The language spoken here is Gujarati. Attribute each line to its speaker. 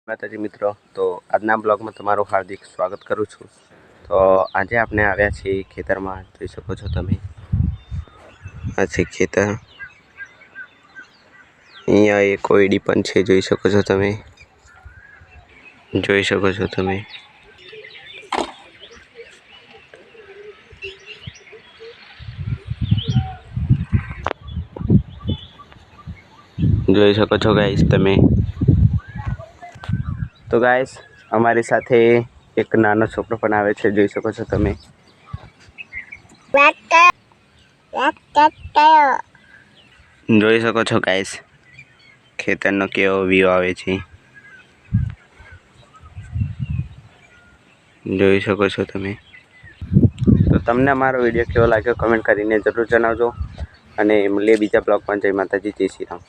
Speaker 1: માતાજી મિત્રો, તો આજના બ્લોગમાં તમારું હાર્દિક સ્વાગત કરું છું। તો આજે આપણે આવ્યા છીએ ખેતરમાં, જોઈ શકો છો તમે। આ છે ખેતર, અહીંયા એક કોયડી પણ છે, જોઈ શકો છો તમે। જોઈ શકો છો તમે। જોઈ શકો છો ગાઈસ તમે। તો ગાઈસ અમારી સાથે એક નાનો છોકરો પણ આવે છે, જોઈ શકો છો તમે। જોઈ શકો છો ગાઈસ, ખેતરનો કેવો વ્યૂ આવે છે, જોઈ શકો છો તમે। તો તમને અમારો વિડીયો કેવો લાગ્યો કમેન્ટ કરીને જરૂર જણાવજો, અને મળીએ બીજા બ્લોગમાં। જય માતાજી, જય શ્રી રામ।